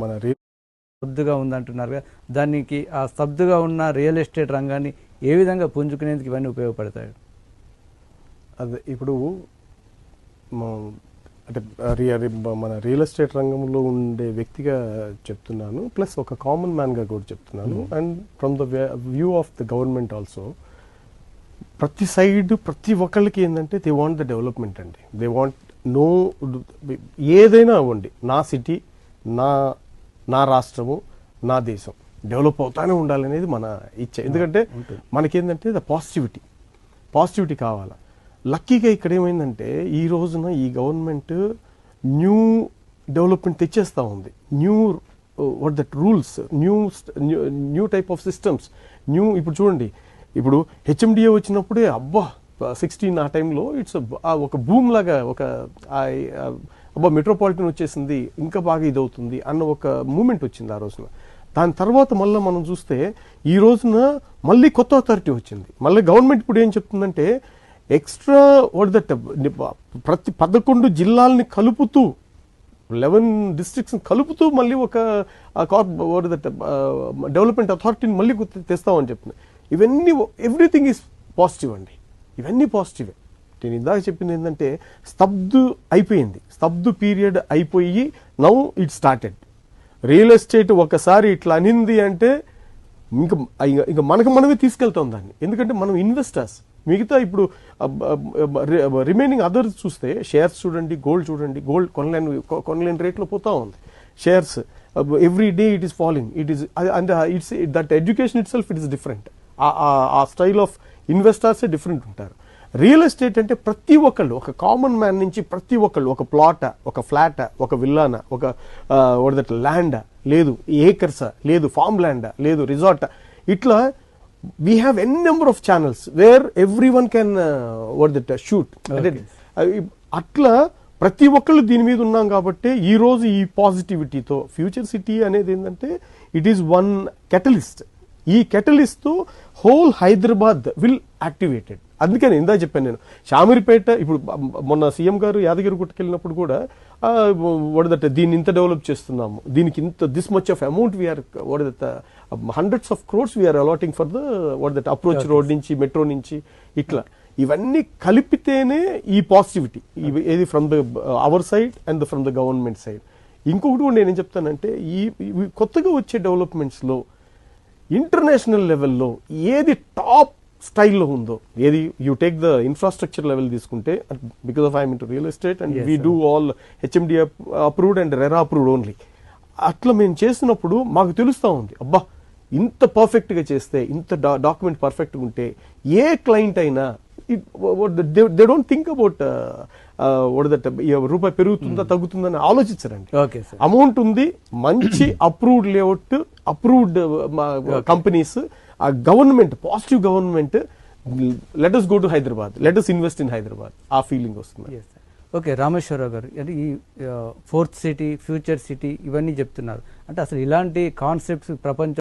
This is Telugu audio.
మన స్తబ్దుగా ఉందంటున్నారు. దానికి ఆ స్తబ్దుగా ఉన్న రియల్ ఎస్టేట్ రంగాన్ని ఏ విధంగా పుంజుకునేందుకు ఇవన్నీ ఉపయోగపడతాయి? అదే ఇప్పుడు అంటే మన రియల్ ఎస్టేట్ రంగంలో ఉండే వ్యక్తిగా చెప్తున్నాను, ప్లస్ ఒక కామన్ మ్యాన్గా కూడా చెప్తున్నాను. And from the view of the government also, ప్రతి సైడ్ ప్రతి ఒక్కళ్ళకి ఏంటంటే దే వాంట్ ద డెవలప్మెంట్ అండి. దే వాంట్ నో ఏదైనా అవ్వండి, నా సిటీ, నా రాష్ట్రము, నా దేశం డెవలప్ అవుతానే ఉండాలనేది మన ఇచ్చ. ఎందుకంటే మనకేంటంటే ద పాజిటివిటీ కావాలా. లక్కీగా ఇక్కడ ఏమైందంటే ఈ రోజున ఈ గవర్నమెంట్ న్యూ డెవలప్మెంట్ తెచ్చేస్తూ ఉంది. What that rules, new type of systems, ఇప్పుడు చూడండి, ఇప్పుడు హెచ్ఎండిఏ వచ్చినప్పుడే అబ్బా 16 ఆ టైంలో ఇట్స్ ఒక భూమ్ లాగా అబ్బా మెట్రోపాలిటన్ వచ్చేసింది, ఇంకా బాగా ఇదవుతుంది అన్న ఒక మూమెంట్ వచ్చింది ఆ రోజున. దాని తర్వాత మళ్ళీ మనం చూస్తే ఈ రోజున మళ్ళీ కొత్త అథారిటీ వచ్చింది. మళ్ళీ గవర్నమెంట్ ఇప్పుడు ఏం చెప్తుందంటే ఎక్స్ట్రా ప్రతి 11 జిల్లాలని కలుపుతూ 11 డిస్ట్రిక్ట్స్ కలుపుతూ మళ్ళీ ఒక డెవలప్మెంట్ అథారిటీని మళ్ళీ తెస్తామని చెప్తుంది. ఇవన్నీ ఎవ్రీథింగ్ ఈజ్ పాజిటివ్ అండి, ఇవన్నీ పాజిటివే. నేను ఇందాక చెప్పింది ఏంటంటే స్తబ్దు పీరియడ్ అయిపోయి now it started. Real estate ఒకసారి ఇట్లా అనింది అంటే ఇంకా మనమే తీసుకెళ్తాం దాన్ని. ఎందుకంటే మనం ఇన్వెస్టర్స్. మిగతా ఇప్పుడు రిమైనింగ్ అదర్స్ చూస్తే షేర్స్ చూడండి, గోల్డ్ చూడండి, గోల్డ్ కొనలేని రేట్లో పోతా ఉంది. Shares every day it is following, and that education it self it is different. ఆ స్టైల్ ఆఫ్ ఇన్వెస్టర్సే డిఫరెంట్ ఉంటారు. రియల్ ఎస్టేట్ అంటే ప్రతి ఒక్కళ్ళు, ఒక కామన్ మ్యాన్ నుంచి ప్రతి ఒక్కళ్ళు, ఒక ప్లాటా, ఒక ఫ్లాటా, ఒక విల్లానా, ఒక ల్యాండా, లేదు ఏకర్సా, లేదు ఫార్మ్ ల్యాండా, లేదు రిసార్టా, ఇట్లా we have n number of channels where everyone can shoot. అట్లా ప్రతి ఒక్కళ్ళు దీని మీద ఉన్నాం కాబట్టి ఈ రోజు ఈ పాజిటివిటీతో ఫ్యూచర్ సిటీ అనేది ఏంటంటే ఇట్ ఈస్ వన్ కెటలిస్ట్. ఈ కెటలిస్ట్ తో హోల్ హైదరాబాద్ విల్ యాక్టివేటెడ్. అందుకని ఇందా చెప్పాను నేను, షామీర్పేట ఇప్పుడు మొన్న సీఎం గారు యాదగిరి గుట్టకెళ్ళినప్పుడు కూడా దీన్ని ఇంత డెవలప్ చేస్తున్నాము, దీనికి ఇంత this much of amount we are hundreds of crores we are allotting for the approach road నుంచి, మెట్రో నుంచి, ఇట్లా ఇవన్నీ కలిపితేనే ఈ పాజిటివిటీ, ఏది from the our side and from the government side. ఇంకొకటి కూడా నేనేం చెప్తానంటే ఈ కొత్తగా వచ్చే డెవలప్మెంట్స్లో ఇంటర్నేషనల్ లెవెల్లో ఏది టాప్ స్టైల్లో ఉందో, ఏది you take the infrastructure level తీసుకుంటే, because of I'm into real estate and we do all HMDA approved and RERA approved only. అట్లా మేము చేసినప్పుడు మాకు తెలుస్తూ ఉంది, అబ్బా ఇంత పర్ఫెక్ట్గా చేస్తే, ఇంత డాక్యుమెంట్ పర్ఫెక్ట్గా ఉంటే ఏ క్లయింట్ అయినా దే డోంట్ థింక్ అబౌట్ రూపాయి పెరుగుతుందా తగ్గుతుందని ఆలోచించరండి. అమౌంట్ ఉంది, మంచి అప్రూవ్డ్ లేఅవుట్, అప్రూవ్డ్ కంపెనీస్, ఆ government, positive government, let us go to Hyderabad, let us invest in Hyderabad, ఆ ఫీలింగ్ వస్తుంది. ఓకే, రామేశ్వరరావు గారు, అంటే ఈ 4th సిటీ, ఫ్యూచర్ సిటీ ఇవన్నీ చెప్తున్నారు. అంటే అసలు ఇలాంటి కాన్సెప్ట్స్ ప్రపంచం